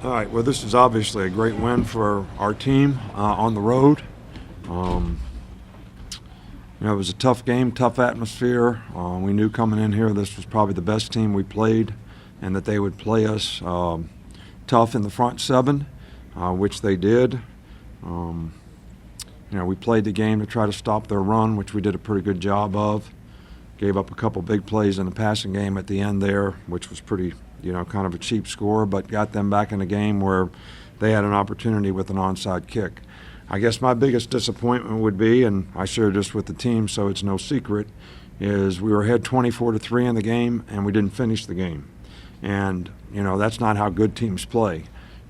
All right, well, this is obviously a great win for our team on the road. It was a tough game, tough atmosphere. We knew coming in here this was probably the best team we played and that they would play us tough in the front seven, which they did. We played the game to try to stop their run, which we did a pretty good job of. Gave up a couple big plays in the passing game at the end there, which was pretty, kind of a cheap score, but got them back in a game where they had an opportunity with an onside kick. I guess my biggest disappointment would be, and I shared this with the team so it's no secret, is we were ahead 24-3 in the game and we didn't finish the game. And, that's not how good teams play.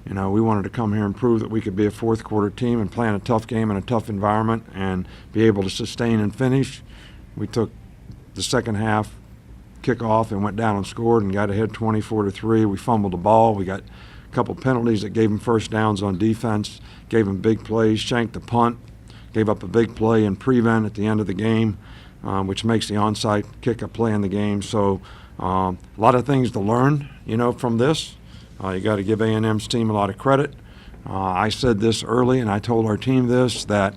We wanted to come here and prove that we could be a fourth quarter team and play in a tough game in a tough environment and be able to sustain and finish. We took the second half kickoff and went down and scored and got ahead 24-3. We fumbled the ball. We got a couple penalties that gave them first downs on defense, gave them big plays, shanked the punt, gave up a big play in prevent at the end of the game, which makes the onside kick a play in the game. So a lot of things to learn, from this. You got to give A&M's team a lot of credit. I said this early, and I told our team this, that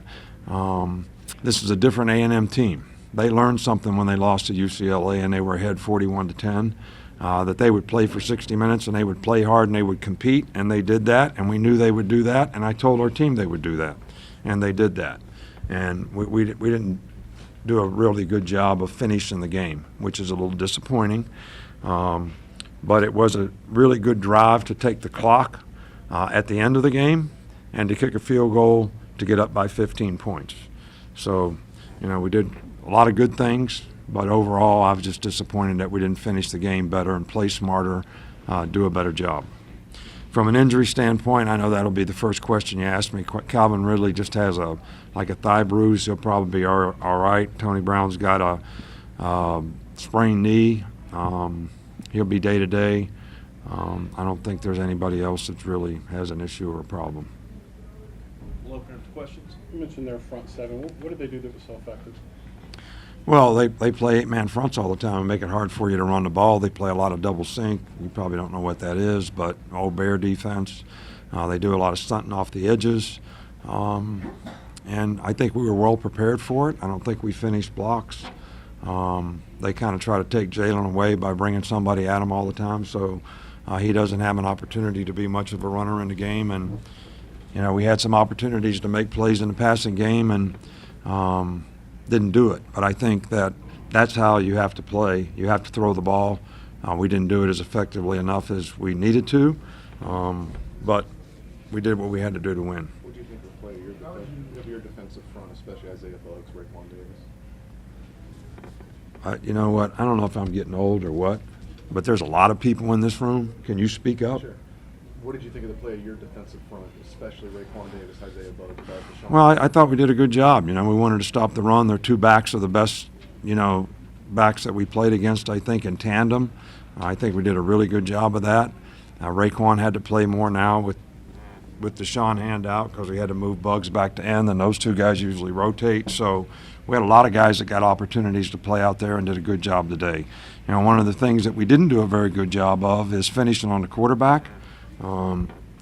this is a different A&M team. They learned something when they lost to UCLA and they were ahead 41-10, that they would play for 60 minutes and they would play hard and they would compete, and they did that, and we knew they would do that, and I told our team they would do that, and they did that. And we didn't do a really good job of finishing the game, which is a little disappointing. But it was a really good drive to take the clock at the end of the game and to kick a field goal to get up by 15 points. So, we did a lot of good things, but overall I was just disappointed that we didn't finish the game better and play smarter, do a better job. From an injury standpoint, I know that'll be the first question you ask me. Calvin Ridley just has a thigh bruise. He'll probably be all right. Tony Brown's got a sprained knee. He'll be day-to-day. I don't think there's anybody else that really has an issue or a problem. We'll open up to questions. You mentioned their front seven. What did they do that was so effective? Well, they play eight-man fronts all the time and make it hard for you to run the ball. They play a lot of double sync. You probably don't know what that is, but all bear defense. They do a lot of stunting off the edges. And I think we were well prepared for it. I don't think we finished blocks. They kind of try to take Jalen away by bringing somebody at him all the time, so he doesn't have an opportunity to be much of a runner in the game. And, we had some opportunities to make plays in the passing game and didn't do it. But I think that's how you have to play. You have to throw the ball. We didn't do it as effectively enough as we needed to, but we did what we had to do to win. What do you think of the play of your defensive front, especially Isaiah Buggs, Raekwon Davis? You know what? I don't know if I'm getting old or what, but there's a lot of people in this room. Can you speak up? Sure. What did you think of the play of your defensive front, especially Raekwon Davis, Isaiah Buggs, Deshaun? Well, I thought we did a good job. We wanted to stop the run. Their two backs are the best, backs that we played against, I think, in tandem. I think we did a really good job of that. Raekwon had to play more now with Deshaun hand out because we had to move Buggs back to end, and those two guys usually rotate. So we had a lot of guys that got opportunities to play out there and did a good job today. One of the things that we didn't do a very good job of is finishing on the quarterback.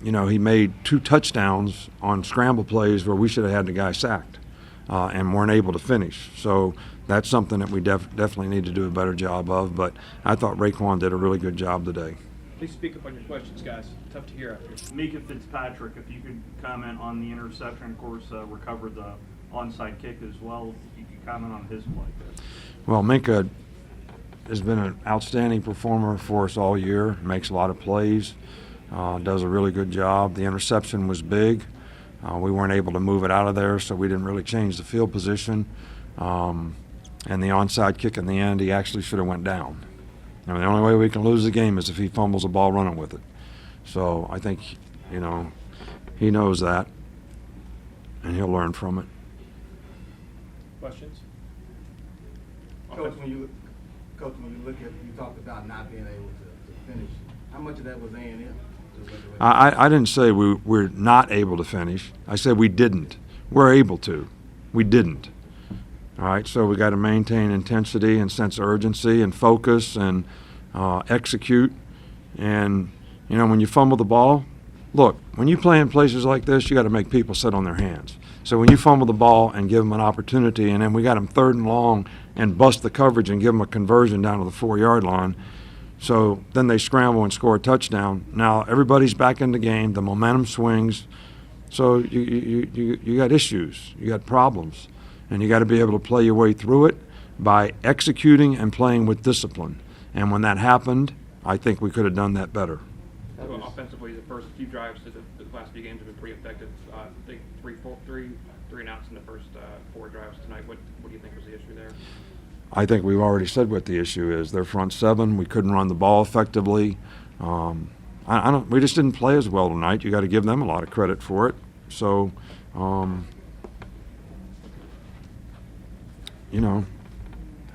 He made 2 touchdowns on scramble plays where we should have had the guy sacked and weren't able to finish. So that's something that we definitely need to do a better job of. But I thought Raekwon did a really good job today. Please speak up on your questions, guys. Tough to hear out here. Mika Fitzpatrick, if you could comment on the interception, of course, recovered the onside kick as well. If you could comment on his play. Well, Minka has been an outstanding performer for us all year, makes a lot of plays, does a really good job. The interception was big. We weren't able to move it out of there, so we didn't really change the field position. And the onside kick in the end, he actually should have went down. The only way we can lose the game is if he fumbles the ball running with it. So I think, he knows that, and he'll learn from it. Questions? Coach, when you look at, you talked about not being able to finish. How much of that was A&M? I didn't say we're not able to finish. I said we didn't. We're able to. We didn't. All right, so we got to maintain intensity and sense of urgency and focus and execute. And, when you fumble the ball, look, when you play in places like this, you got to make people sit on their hands. So when you fumble the ball and give them an opportunity, and then we got them 3rd and long and bust the coverage and give them a conversion down to the 4-yard line, so then they scramble and score a touchdown. Now everybody's back in the game. The momentum swings. So you got issues. You got problems. And you got to be able to play your way through it by executing and playing with discipline. And when that happened, I think we could have done that better. Well, offensively, the first few drives of the last few games have been pretty effective. I think three and outs in the first 4 drives tonight. What do you think was the issue there? I think we've already said what the issue is. Their front 7, we couldn't run the ball effectively. We just didn't play as well tonight. You got to give them a lot of credit for it. So, you know,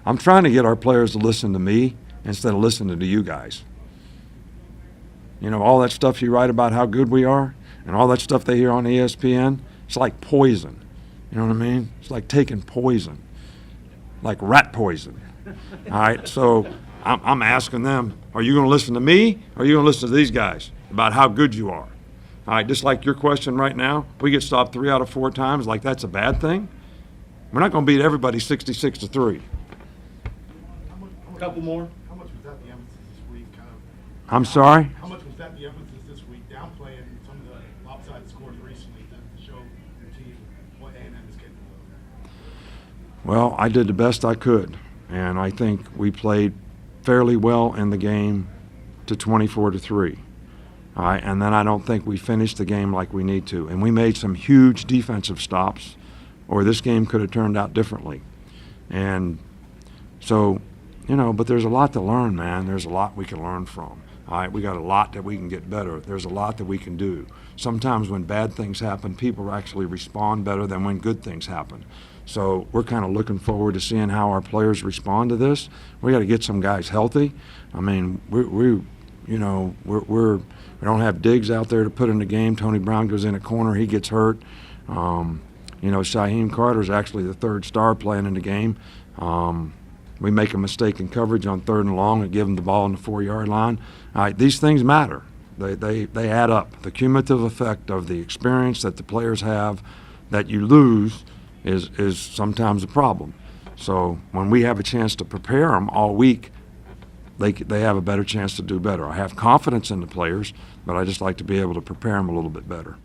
I'm trying to get our players to listen to me instead of listening to you guys. You know, all that stuff you write about how good we are and all that stuff they hear on ESPN, it's like poison. You know what I mean? It's like taking poison, like rat poison. All right, so I'm asking them, are you going to listen to me or are you going to listen to these guys about how good you are? All right, just like your question right now, we get stopped 3 out of 4 times, like that's a bad thing? We're not going to beat everybody 66-3. Couple more. How much was that the emphasis this week? I'm sorry? How much was that the emphasis this week, downplaying some of the lopsided scores recently to show your team what A&M is capable of? Well, I did the best I could, and I think we played fairly well in the game to 24-3. All right, and then I don't think we finished the game like we need to. And we made some huge defensive stops, or this game could have turned out differently. And so, you know, but there's a lot to learn, man. There's a lot we can learn from. All right, we got a lot that we can get better. There's a lot that we can do. Sometimes when bad things happen, people actually respond better than when good things happen. So we're kind of looking forward to seeing how our players respond to this. We got to get some guys healthy. I mean, we don't have Diggs out there to put in the game. Tony Brown goes in a corner, he gets hurt. You know, Shaheem Carter is actually the 3rd star playing in the game. We make a mistake in coverage on 3rd and long and give them the ball on the 4-yard line. All right, these things matter. They add up. The cumulative effect of the experience that the players have that you lose is sometimes a problem. So when we have a chance to prepare them all week, they have a better chance to do better. I have confidence in the players, but I just like to be able to prepare them a little bit better.